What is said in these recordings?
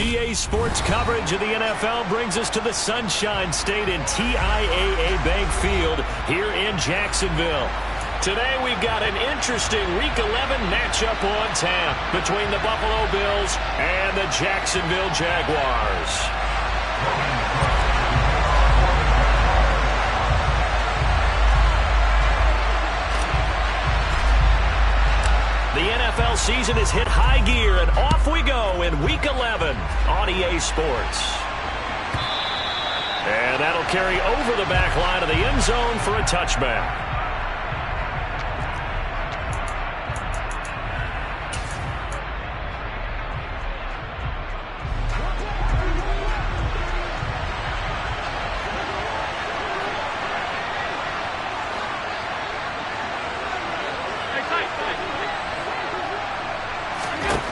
EA Sports coverage of the NFL brings us to the Sunshine State and TIAA Bank Field here in Jacksonville. Today we've got an interesting Week 11 matchup on tap between the Buffalo Bills and the Jacksonville Jaguars. The NFL season has hit high gear, and off we go in Week 11 on EA Sports. And that'll carry over the back line of the end zone for a touchback.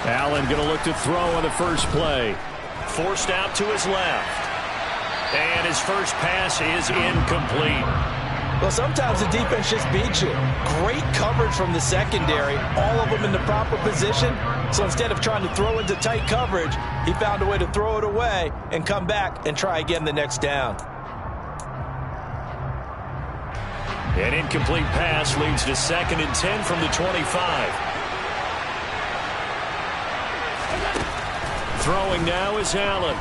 Allen going to look to throw on the first play. Forced out to his left. And his first pass is incomplete. Well, sometimes the defense just beats you. Great coverage from the secondary. All of them in the proper position. So instead of trying to throw into tight coverage, he found a way to throw it away and come back and try again the next down. An incomplete pass leads to 2nd and 10 from the 25. Throwing now is Allen.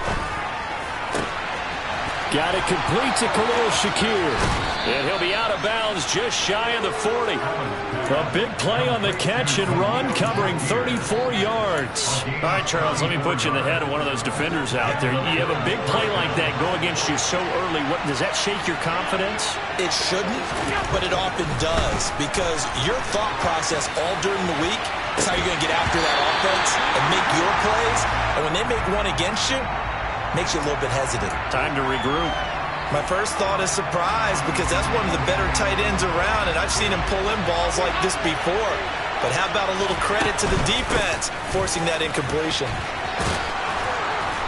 Got it complete to Khalil Shakir. And he'll be out of bounds just shy of the 40. A big play on the catch and run, covering 34 yards. All right, Charles, let me put you in the head of one of those defenders out there. You have a big play like that go against you so early. What, does that shake your confidence? It shouldn't, but it often does, because your thought process all during the week is how you're going to get after that offense and make your plays. And when they make one against you, it makes you a little bit hesitant. Time to regroup. My first thought is surprise, because that's one of the better tight ends around, and I've seen him pull in balls like this before. But how about a little credit to the defense forcing that incompletion?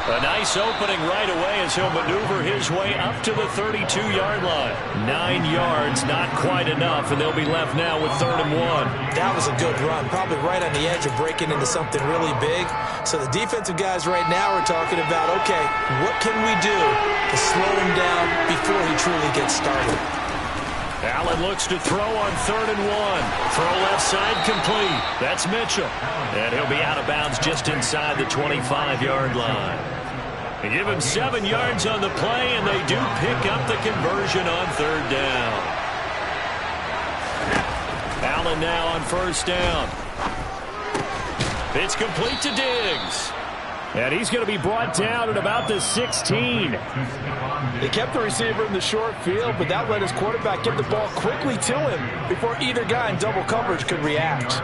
A nice opening right away as he'll maneuver his way up to the 32-yard line. 9 yards, not quite enough, and they'll be left now with 3rd and 1. That was a good run, probably right on the edge of breaking into something really big. So the defensive guys right now are talking about, okay, what can we do to slow him down before he truly gets started? Allen looks to throw on 3rd and 1. Throw left side complete. That's Mitchell. And he'll be out of bounds just inside the 25-yard line. They give him 7 yards on the play, and they do pick up the conversion on 3rd down. Allen now on 1st down. It's complete to Diggs. And he's going to be brought down at about the 16. They kept the receiver in the short field, but that let his quarterback get the ball quickly to him before either guy in double coverage could react.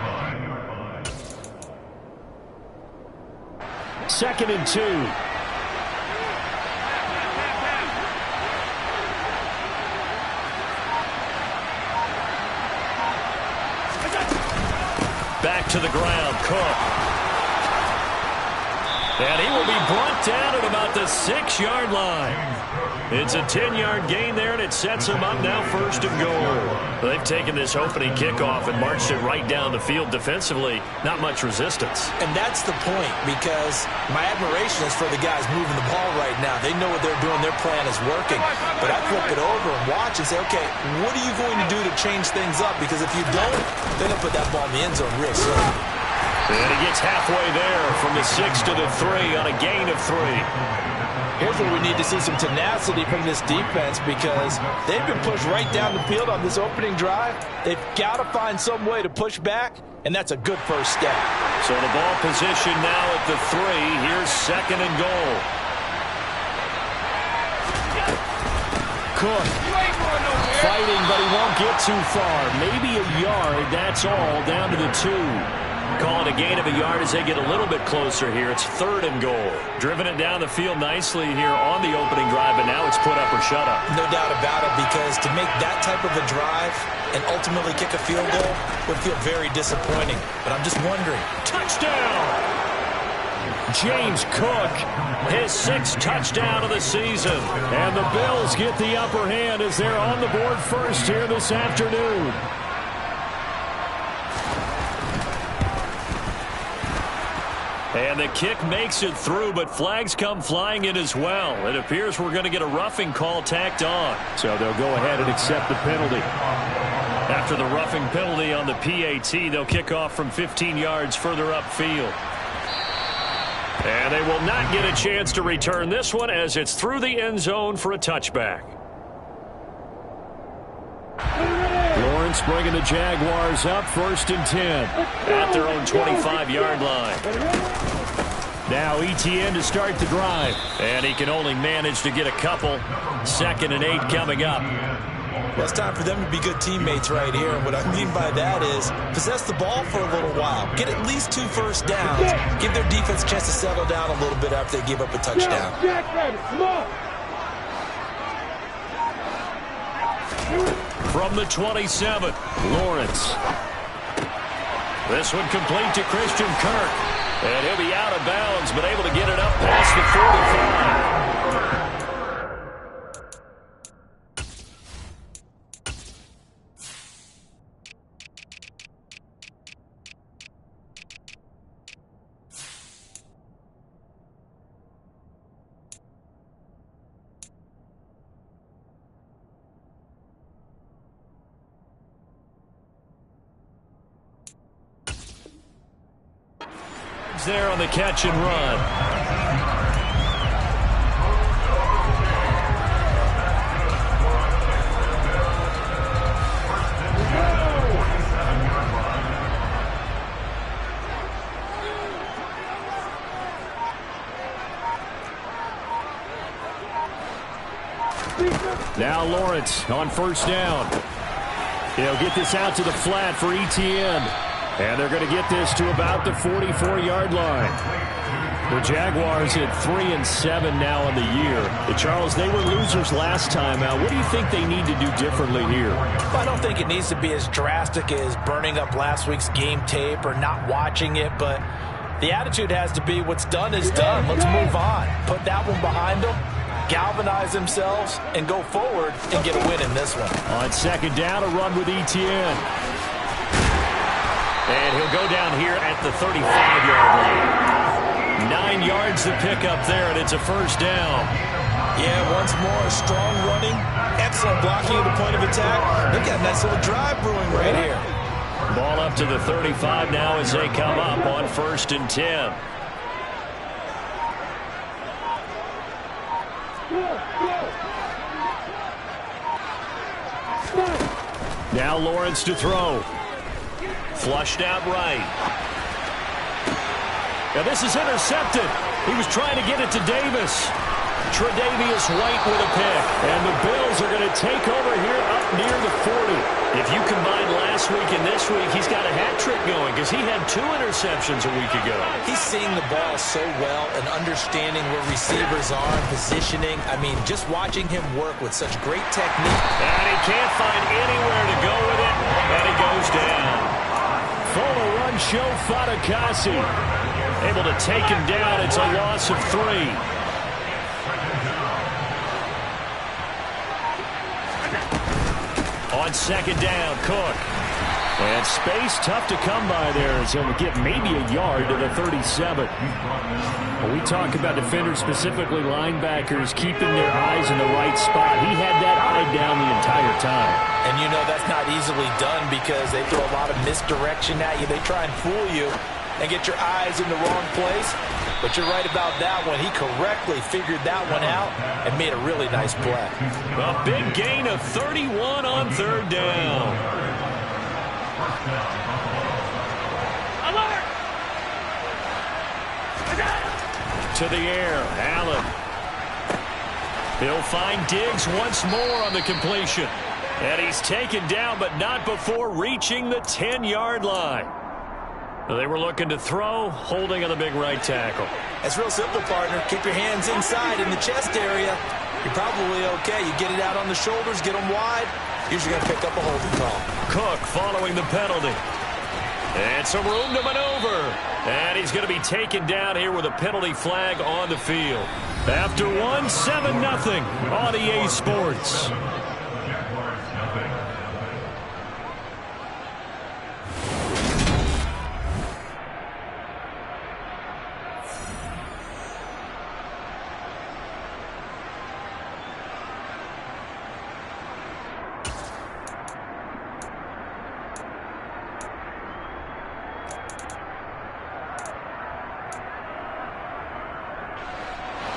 2nd and 2. Back to the ground, Cook. And he will be brought down at about the 6-yard line. It's a 10-yard gain there, and it sets him up now 1st and goal. They've taken this opening kickoff and marched it right down the field defensively. Not much resistance. And that's the point, because my admiration is for the guys moving the ball right now. They know what they're doing. Their plan is working. But I flip it over and watch and say, okay, what are you going to do to change things up? Because if you don't, they're going to put that ball in the end zone real soon. And he gets halfway there from the 6 to the 3 on a gain of 3. Here's where we need to see some tenacity from this defense, because they've been pushed right down the field on this opening drive. They've got to find some way to push back, and that's a good first step. So the ball position now at the 3. Here's 2nd and goal. Cook fighting, but he won't get too far. Maybe a yard, that's all, down to the 2. Call it a gain of a yard as they get a little bit closer here. It's 3rd and goal. Driven it down the field nicely here on the opening drive, but now it's put up or shut up. No doubt about it, because to make that type of a drive and ultimately kick a field goal would feel very disappointing. But I'm just wondering. Touchdown! James Cook, his 6th touchdown of the season. And the Bills get the upper hand as they're on the board first here this afternoon. And the kick makes it through, but flags come flying in as well. It appears we're going to get a roughing call tacked on. So they'll go ahead and accept the penalty. After the roughing penalty on the PAT, they'll kick off from 15 yards further upfield. And they will not get a chance to return this one as it's through the end zone for a touchback. Lawrence bringing the Jaguars up 1st and 10 at their own 25-yard line. Now Etienne to start the drive. And he can only manage to get a couple. 2nd and 8 coming up. Well, it's time for them to be good teammates right here. And what I mean by that is possess the ball for a little while. Get at least 2 first downs. Give their defense a chance to settle down a little bit after they give up a touchdown. From the 27, Lawrence. This one complete to Christian Kirk. And he'll be out of bounds, but able to get it up past the 45. There on the catch and run. Now Lawrence on 1st down. He'll get this out to the flat for Etienne. And they're going to get this to about the 44-yard line. The Jaguars at 3-7 now on the year. Charles, they were losers last time out. What do you think they need to do differently here? I don't think it needs to be as drastic as burning up last week's game tape or not watching it, but the attitude has to be what's done is done. Let's move on. Put that one behind them, galvanize themselves, and go forward and get a win in this one. On 2nd down, a run with Etienne. And he'll go down here at the 35-yard line. 9 yards to pick up there, and it's a 1st down. Yeah, once more, strong running, excellent blocking at the point of attack. Look at a nice little drive brewing right here. Ball up to the 35 now as they come up on 1st and 10. Now Lawrence to throw. Flushed out right. Now this is intercepted. He was trying to get it to Davis. Tre'Davious White with a pick. And the Bills are going to take over here up near the 40. If you combine last week and this week, he's got a hat trick going because he had 2 interceptions a week ago. He's seeing the ball so well and understanding where receivers are and positioning. I mean, just watching him work with such great technique. And he can't find anywhere to go with it. And he goes down. Fuller run show Fatukasi. Able to take him down. It's a loss of 3. On 2nd down, Cook. And space tough to come by there as he'll get maybe a yard to the 37. When we talk about defenders, specifically linebackers, keeping their eyes in the right spot, he had that eye down the entire time. And you know that's not easily done because they throw a lot of misdirection at you. They try and fool you and get your eyes in the wrong place. But you're right about that one. He correctly figured that one out and made a really nice play. A big gain of 31 on 3rd down. Alert! To the air, Allen. He'll find Diggs once more on the completion. And he's taken down, but not before reaching the 10-yard line. They were looking to throw, holding on the big right tackle. It's real simple, partner. Keep your hands inside in the chest area. You're probably okay. You get it out on the shoulders, get them wide. Usually going to pick up a holding call. Cook following the penalty. And some room to maneuver. And he's going to be taken down here with a penalty flag on the field. After one, 7-0 on EA Sports.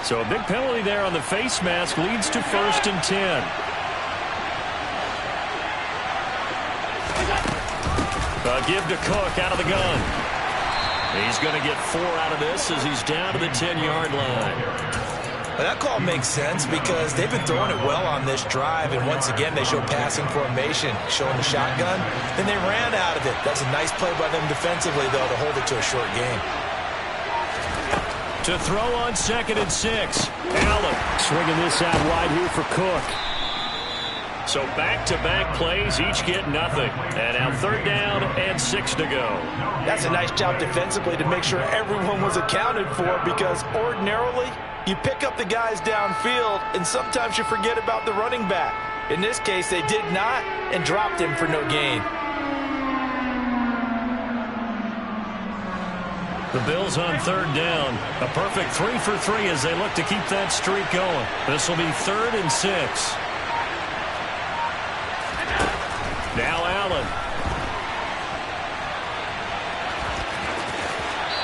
So a big penalty there on the face mask leads to 1st and 10. A give to Cook out of the gun. He's going to get 4 out of this as he's down to the 10-yard line. Well, that call makes sense because they've been throwing it well on this drive, and once again they show passing formation, showing the shotgun. Then they ran out of it. That's a nice play by them defensively, though, to hold it to a short game. To throw on 2nd and 6. Allen swinging this out wide here for Cook. So back-to-back plays, each get nothing. And now 3rd down and 6 to go. That's a nice job defensively to make sure everyone was accounted for, because ordinarily you pick up the guys downfield and sometimes you forget about the running back. In this case, they did not and dropped him for no gain. The Bills on 3rd down. A perfect 3 for 3 as they look to keep that streak going. This will be 3rd and 6. Now Allen.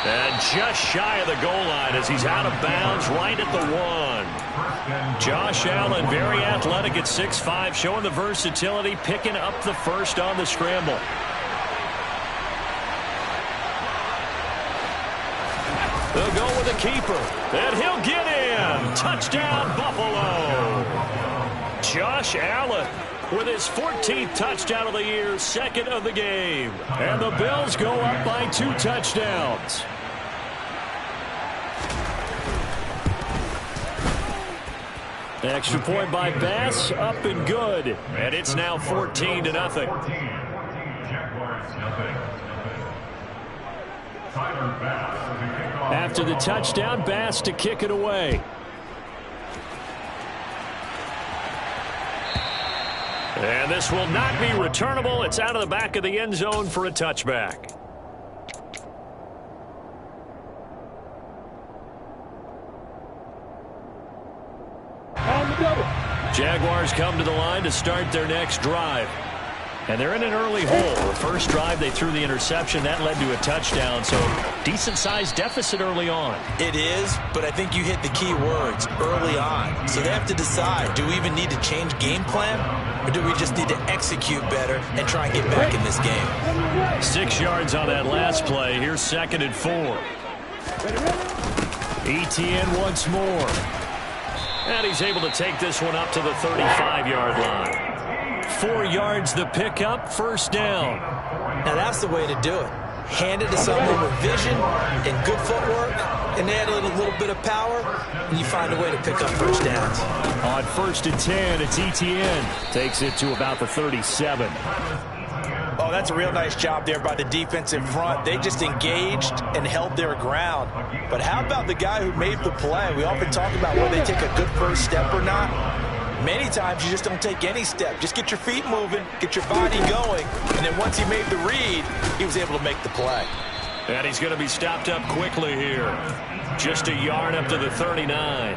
And just shy of the goal line as he's out of bounds right at the 1. Josh Allen, very athletic at 6'5", showing the versatility, picking up the first on the scramble. They'll go with a keeper, and he'll get in. Touchdown, Buffalo. Josh Allen with his 14th touchdown of the year, 2nd of the game. And the Bills go up by 2 touchdowns. Extra point by Bass, up and good. And it's now 14-0. After the touchdown, Bass to kick it away. And this will not be returnable. It's out of the back of the end zone for a touchback. Jaguars come to the line to start their next drive. And they're in an early hole. The first drive, they threw the interception. That led to a touchdown, so decent-sized deficit early on. It is, but I think you hit the key words, early on. So they have to decide, do we even need to change game plan, or do we just need to execute better and try and get back in this game? 6 yards on that last play. Here's 2nd and 4. ETN once more. And he's able to take this one up to the 35-yard line. 4 yards the pickup, 1st down. Now that's the way to do it. Hand it to someone with vision and good footwork, and add a little bit of power, and you find a way to pick up 1st downs. On 1st and 10, it's ETN. Takes it to about the 37. Oh, that's a real nice job there by the defensive front. They just engaged and held their ground. But how about the guy who made the play? We often talk about whether they take a good first step or not. Many times you just don't take any step. Just get your feet moving, get your body going, and then once he made the read, he was able to make the play. And he's going to be stopped up quickly here. Just a yard up to the 39.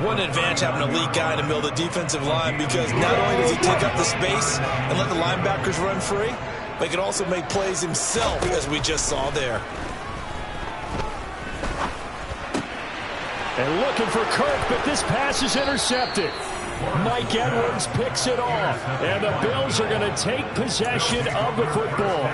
What an advantage having a elite guy in the middle of the defensive line, because not only does he take up the space and let the linebackers run free, but he can also make plays himself, as we just saw there. And looking for Kirk, but this pass is intercepted. Mike Edwards picks it off, and the Bills are going to take possession of the football.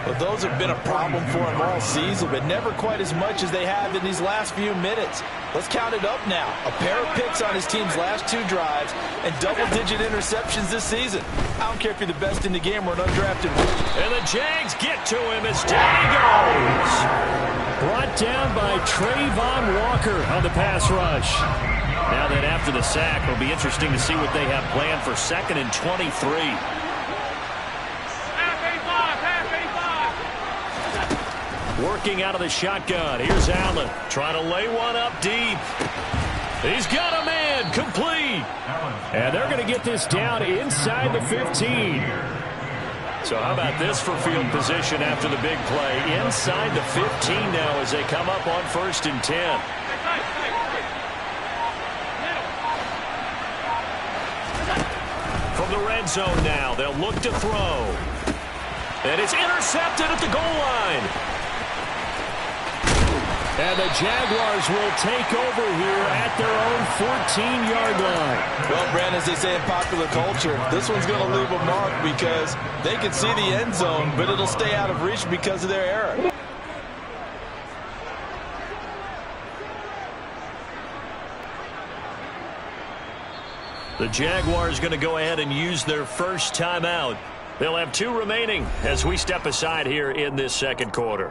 Well, those have been a problem for him all season, but never quite as much as they have in these last few minutes. Let's count it up now. A pair of picks on his team's last 2 drives and double-digit interceptions this season. I don't care if you're the best in the game or an undrafted rookie. And the Jags get to him as down he goes. Brought down by Trayvon Walker on the pass rush. Now that after the sack, it'll be interesting to see what they have planned for 2nd and 23. Working out of the shotgun. Here's Allen trying to lay one up deep. He's got a man complete. And they're going to get this down inside the 15. So how about this for field position after the big play? Inside the 15 now as they come up on 1st and 10. From the red zone now, they'll look to throw. And it's intercepted at the goal line. And the Jaguars will take over here at their own 14-yard line. Well, Brandon, as they say in popular culture, this one's going to leave a mark because they can see the end zone, but it'll stay out of reach because of their error. The Jaguars going to go ahead and use their first timeout. They'll have 2 remaining as we step aside here in this second quarter.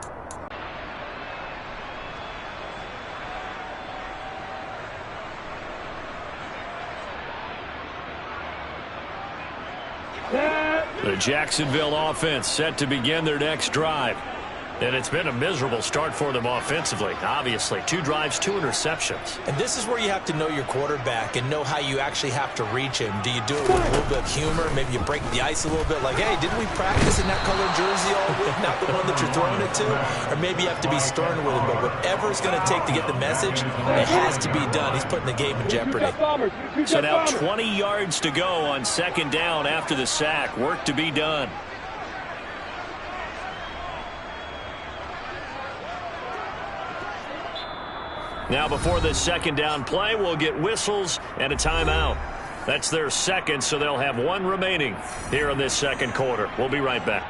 The Jacksonville offense set to begin their next drive. And it's been a miserable start for them offensively. Obviously, 2 drives, 2 interceptions. And this is where you have to know your quarterback and know how you actually have to reach him. Do you do it with a little bit of humor? Maybe you break the ice a little bit like, hey, didn't we practice in that colored jersey all week, not the one that you're throwing it to? Or maybe you have to be stern with him. But whatever it's going to take to get the message, it has to be done. He's putting the game in jeopardy. So now 20 yards to go on second down after the sack. Work to be done. Now before this second down play, we'll get whistles and a timeout. That's their second, so they'll have 1 remaining here in this second quarter. We'll be right back.